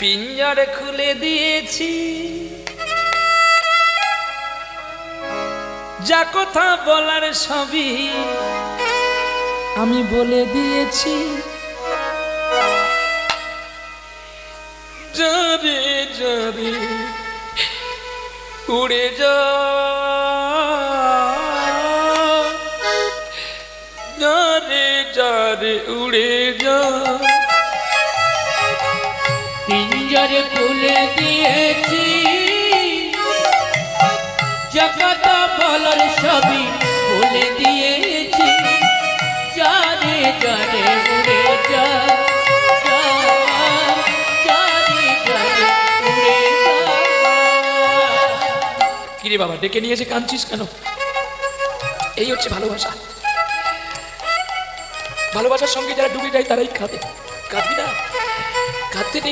পিঞ্জর খুলে দিয়েছি, যা কথা বলার সবই আমি বলে দিয়েছি। যারে যারে উড়ে যা, যারে যারে উড়ে যা। পিঞ্জর খুলে দিয়েছি, যা কথা বলার সবই বলে দিয়েছি। যারে যারে উড়ে যা, যারে যারে উড়ে যা। কিরে বাবা ডেকে নিয়ে এসে কাঁদছিস কেন? এই হচ্ছে ভালোবাসা। ভালোবাসার সঙ্গে যারা ডুবে যায় তারাই কাঁদে। কাঁদবি না, কাঁদতে নেই।